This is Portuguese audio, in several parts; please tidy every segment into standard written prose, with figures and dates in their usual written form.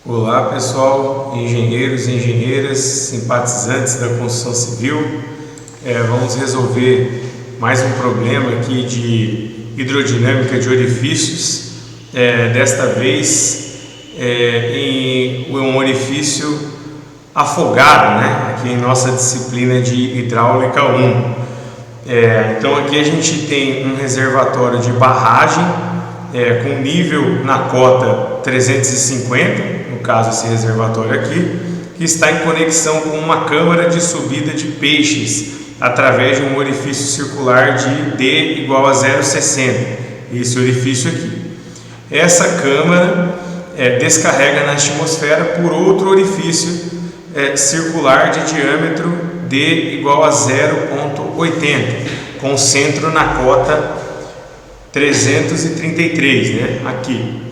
Olá pessoal, engenheiros e engenheiras, simpatizantes da construção civil. Vamos resolver mais um problema aqui de hidrodinâmica de orifícios, desta vez em um orifício afogado, aqui em nossa disciplina de hidráulica 1. Então aqui a gente tem um reservatório de barragem com nível na cota 350, no caso esse reservatório aqui, que está em conexão com uma câmara de subida de peixes através de um orifício circular de D igual a 0,60, esse orifício aqui. Essa câmara descarrega na atmosfera por outro orifício circular de diâmetro D igual a 0,80, com centro na cota 333, aqui.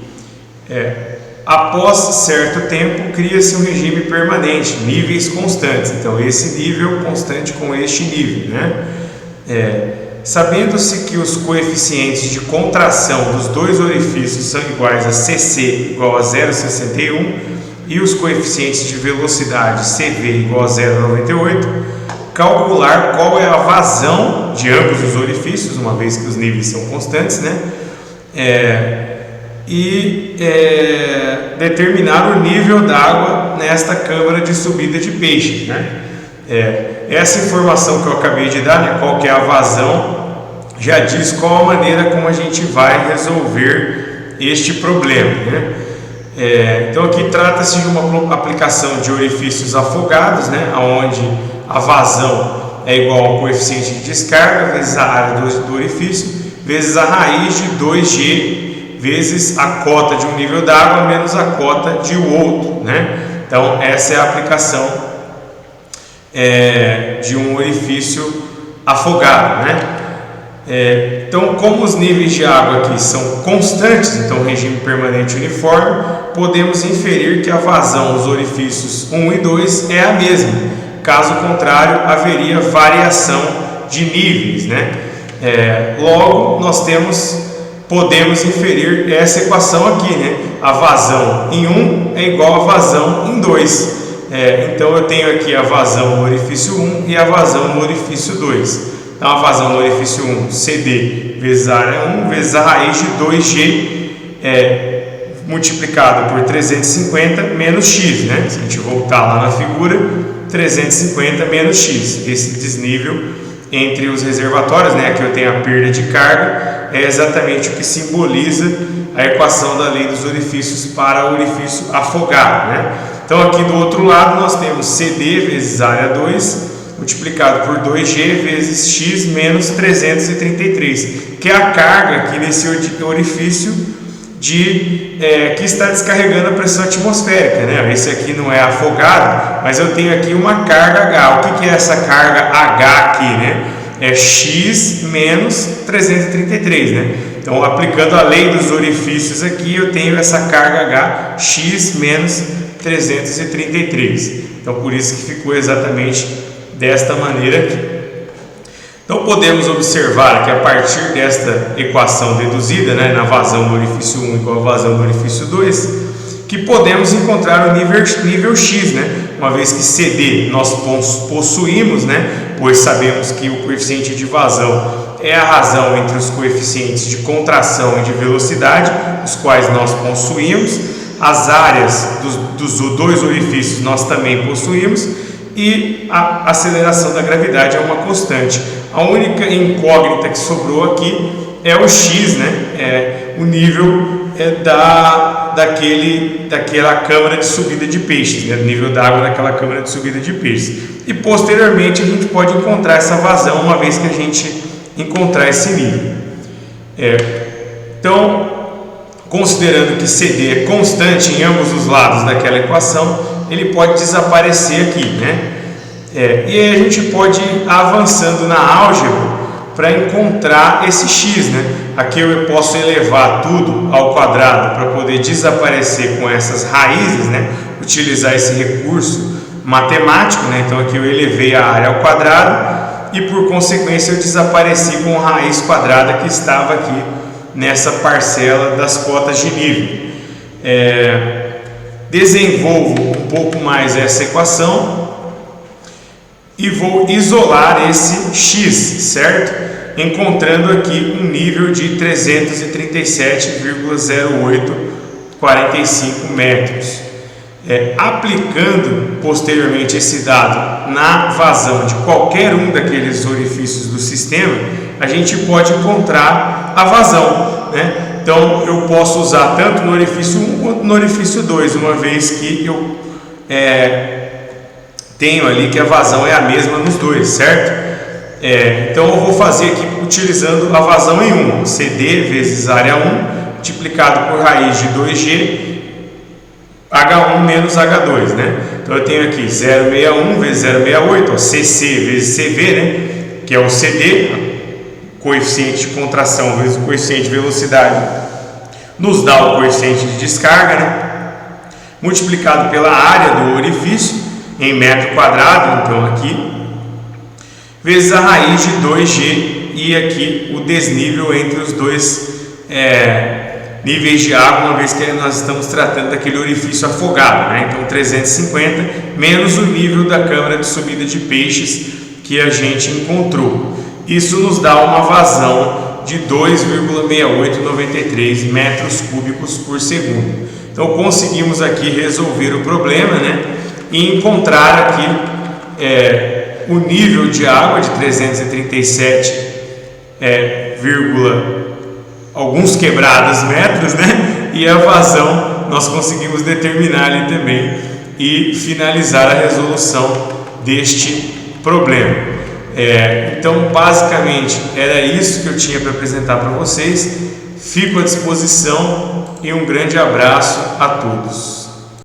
Após certo tempo, cria-se um regime permanente, níveis constantes. Então, esse nível constante com este nível, Sabendo-se que os coeficientes de contração dos dois orifícios são iguais a CC igual a 0,61 e os coeficientes de velocidade CV igual a 0,98, calcular qual é a vazão de ambos os orifícios, uma vez que os níveis são constantes, e determinar o nível d'água nesta câmara de subida de peixes, Essa informação que eu acabei de dar, qual que é a vazão, já diz qual a maneira como a gente vai resolver este problema, Então aqui trata-se de uma aplicação de orifícios afogados, onde a vazão é igual ao coeficiente de descarga vezes a área do orifício vezes a raiz de 2G vezes a cota de um nível d'água menos a cota de outro, Então essa é a aplicação de um orifício afogado, Então, como os níveis de água aqui são constantes, então regime permanente uniforme, podemos inferir que a vazão dos orifícios 1 e 2 é a mesma. Caso contrário, haveria variação de níveis, Logo, nós podemos inferir essa equação aqui, A vazão em 1 é igual a vazão em 2. Então eu tenho aqui a vazão no orifício 1 e a vazão no orifício 2. Então a vazão no orifício 1, CD vezes a área 1 vezes a raiz de 2G multiplicado por 350 menos X, Se a gente voltar lá na figura, 350 menos X, esse desnível entre os reservatórios, aqui eu tenho a perda de carga, é exatamente o que simboliza a equação da lei dos orifícios para o orifício afogado, Então aqui do outro lado nós temos CD vezes área 2 multiplicado por 2G vezes X menos 333, que é a carga aqui nesse orifício que está descarregando a pressão atmosférica, Esse aqui não é afogado, mas eu tenho aqui uma carga H. O que é essa carga H aqui, É X menos 333, Então, aplicando a lei dos orifícios aqui, eu tenho essa carga H, X menos 333. Então, por isso que ficou exatamente desta maneira aqui. Então, podemos observar que a partir desta equação deduzida, na vazão do orifício 1 igual a vazão do orifício 2, que podemos encontrar o nível X, uma vez que CD nós possuímos, pois sabemos que o coeficiente de vazão é a razão entre os coeficientes de contração e de velocidade, os quais nós possuímos, as áreas dos dois orifícios nós também possuímos, e a aceleração da gravidade é uma constante. A única incógnita que sobrou aqui é o X, o nível daquela câmara de subida de peixes, o nível d'água daquela câmara de subida de peixes. E posteriormente a gente pode encontrar essa vazão, uma vez que a gente encontrar esse nível. Então, considerando que CD é constante em ambos os lados daquela equação, ele pode desaparecer aqui, E aí a gente pode ir avançando na álgebra para encontrar esse X, Aqui eu posso elevar tudo ao quadrado para poder desaparecer com essas raízes, Utilizar esse recurso matemático, Então aqui eu elevei a área ao quadrado e por consequência eu desapareci com a raiz quadrada que estava aqui nessa parcela das cotas de nível. desenvolvo um pouco mais essa equação e vou isolar esse x, certo? Encontrando aqui um nível de 337,0845 metros. Aplicando posteriormente esse dado na vazão de qualquer um daqueles orifícios do sistema, a gente pode encontrar a vazão, né? Então eu posso usar tanto no orifício 1 quanto no orifício 2, uma vez que eu tenho ali que a vazão é a mesma nos dois, certo? Então eu vou fazer aqui utilizando a vazão em 1, CD vezes área 1, multiplicado por raiz de 2G, H1 menos H2, né? Então eu tenho aqui 0,61 vezes 0,68, CC vezes CV, né? Que é o CD, coeficiente de contração vezes o coeficiente de velocidade, nos dá o coeficiente de descarga, né? Multiplicado pela área do orifício em metro quadrado, então aqui, vezes a raiz de 2G e aqui o desnível entre os dois níveis de água, uma vez que nós estamos tratando daquele orifício afogado, né? Então 350 menos o nível da câmara de subida de peixes que a gente encontrou. Isso nos dá uma vazão de 2,6893 metros cúbicos por segundo. Então conseguimos aqui resolver o problema, né? E encontrar aqui o nível de água de 337, alguns quebrados metros, né? E a vazão nós conseguimos determinar ali também e finalizar a resolução deste problema. Então basicamente era isso que eu tinha para apresentar para vocês. Fico à disposição e um grande abraço a todos.